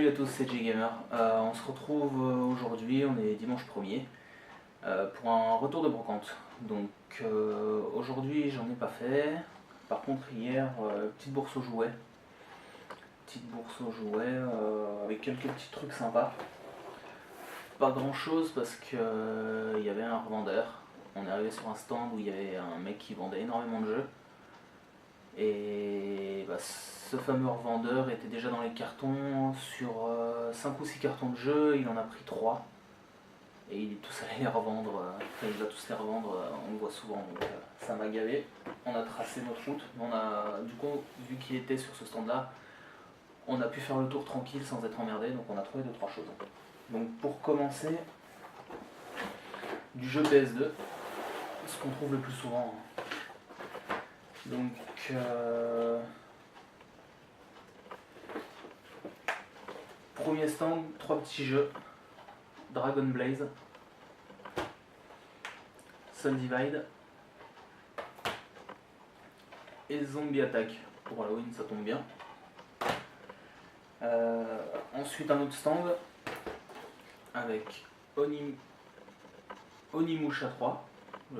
Salut à tous, c'est J-Gamer. On se retrouve aujourd'hui, on est dimanche 1er, pour un retour de brocante. Donc aujourd'hui j'en ai pas fait. Par contre hier, petite bourse aux jouets. Petite bourse aux jouets avec quelques petits trucs sympas. Pas grand chose parce que il y avait un revendeur. On est arrivé sur un stand où il y avait un mec qui vendait énormément de jeux. Et ce fameux revendeur était déjà dans les cartons, sur 5 ou 6 cartons de jeu, il en a pris 3. Et il est tous allé les revendre, enfin il va tous les revendre, on le voit souvent, donc ça m'a gavé. On a tracé notre route, du coup, vu qu'il était sur ce stand là, on a pu faire le tour tranquille sans être emmerdé, donc on a trouvé 2-3 choses. Donc pour commencer, du jeu PS2, ce qu'on trouve le plus souvent. Donc premier stand, 3 petits jeux. Dragon Blaze, Sun Divide et Zombie Attack. Pour Halloween ça tombe bien. Ensuite un autre stand avec Onimusha 3,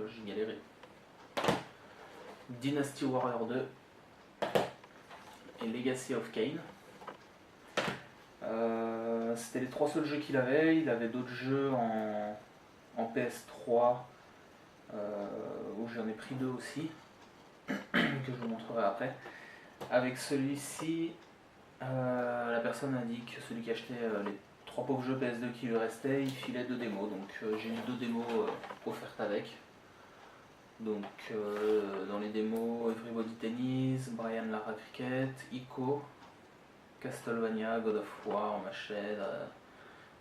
j'ai galéré. Dynasty Warrior 2 et Legacy of Kain. C'était les 3 seuls jeux qu'il avait. Il avait d'autres jeux en PS3 où j'en ai pris 2 aussi que je vous montrerai après. Avec celui-ci, la personne a dit que celui qui achetait les 3 pauvres jeux PS2 qui lui restaient, il filait 2 démos. Donc j'ai eu 2 démos offertes avec. Donc dans les démos, Everybody Tennis, Brian Lara Cricket, Ico, Castlevania, God of War, Mached,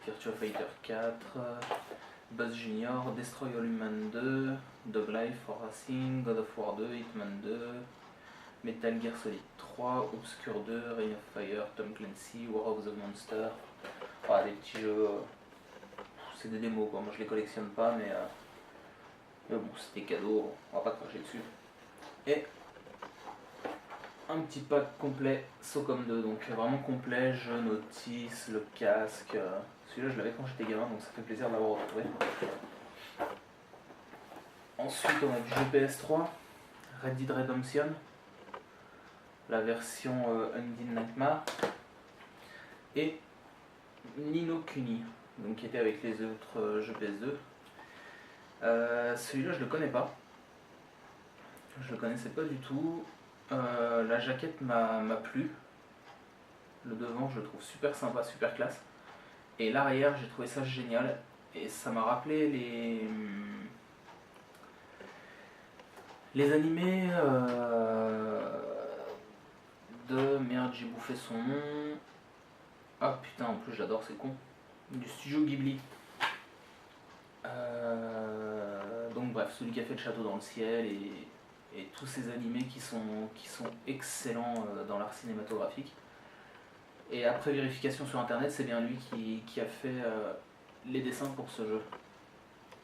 Virtua Fighter 4, Buzz Junior, Destroy All Human 2, Dog Life for Racing, God of War 2, Hitman 2, Metal Gear Solid 3, Obscure 2, Reign of Fire, Tom Clancy, War of the Monster. Voilà, des petits jeux, c'est des démos quoi, moi je les collectionne pas mais bon c'était cadeau, on va pas cracher dessus. Et un petit pack complet Socom 2, donc vraiment complet, jeu, notice, le casque. Celui-là je l'avais quand j'étais gamin, donc ça fait plaisir de l'avoir retrouvé. Ensuite on a du jeu PS3, Red Dead Redemption, la version Undead Nightmare, et Ni no Kuni, donc qui était avec les autres jeux PS2. Celui-là je le connais pas, je le connaissais pas du tout. La jaquette m'a plu, le devant je le trouve super sympa, super classe, et l'arrière j'ai trouvé ça génial, et ça m'a rappelé les animés de merde, j'ai bouffé son nom. Ah putain, en plus j'adore, c'est con, du studio Ghibli. Donc bref, celui qui a fait le château dans le ciel et tous ces animés qui sont excellents dans l'art cinématographique. Et après vérification sur internet, c'est bien lui qui a fait les dessins pour ce jeu.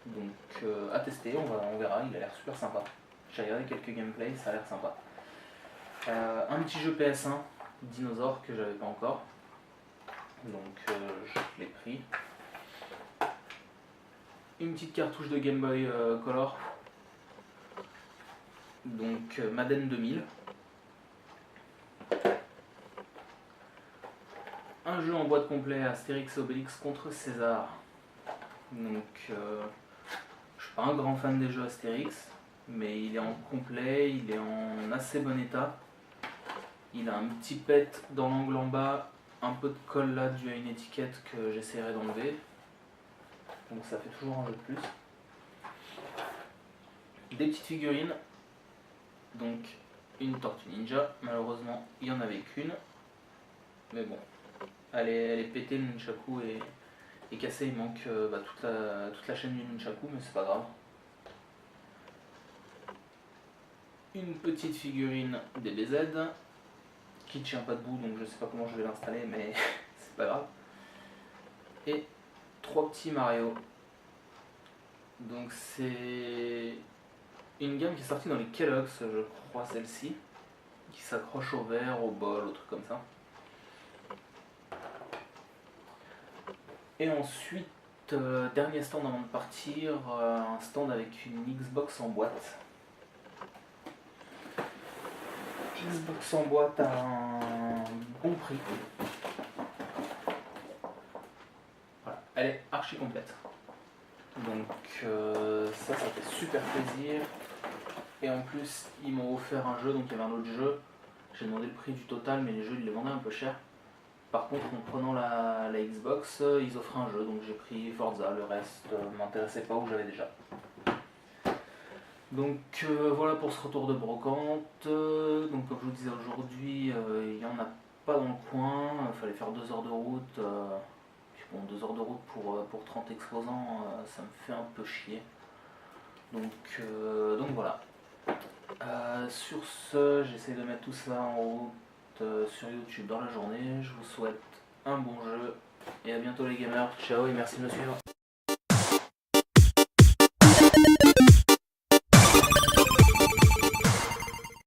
Donc à tester, on verra, il a l'air super sympa. J'ai regardé quelques gameplays, ça a l'air sympa. Un petit jeu PS1, Dinosaure, que j'avais pas encore. Donc je l'ai pris. Une petite cartouche de Game Boy Color. Donc Madden 2000. Un jeu en boîte complet, Astérix et Obélix contre César. Donc je suis pas un grand fan des jeux Astérix, mais il est en complet, il est en assez bon état. Il a un petit pet dans l'angle en bas, un peu de colle là dû à une étiquette que j'essaierai d'enlever. Donc ça fait toujours un jeu de plus. Des petites figurines. Donc une Tortue Ninja, malheureusement il n'y en avait qu'une. Mais bon, elle est pétée, le nunchaku est cassé, il manque toute la chaîne du nunchaku, mais c'est pas grave. Une petite figurine DBZ qui tient pas debout, donc je sais pas comment je vais l'installer, mais c'est pas grave. Et 3 petits Mario. Donc c'est une gamme qui est sortie dans les Kellogg's, je crois, celle-ci, qui s'accroche au verre, au bol, au truc comme ça. Et ensuite, dernier stand avant de partir, un stand avec une Xbox en boîte. Xbox en boîte à un bon prix. Voilà, elle est archi complète. Donc ça fait super plaisir. Et en plus, ils m'ont offert un jeu, donc il y avait un autre jeu. J'ai demandé le prix du total, mais les jeux ils les vendaient un peu cher. Par contre, en prenant la Xbox, ils offraient un jeu, donc j'ai pris Forza. Le reste m'intéressait pas, ou j'avais déjà. Donc voilà pour ce retour de brocante. Donc comme je vous disais aujourd'hui, il n'y en a pas dans le coin. Il fallait faire 2 heures de route. Puis bon, 2 heures de route pour 30 exposants, ça me fait un peu chier. Donc voilà. Sur ce, j'essaie de mettre tout ça en route sur YouTube dans la journée. Je vous souhaite un bon jeu et à bientôt les gamers. Ciao et merci de me suivre.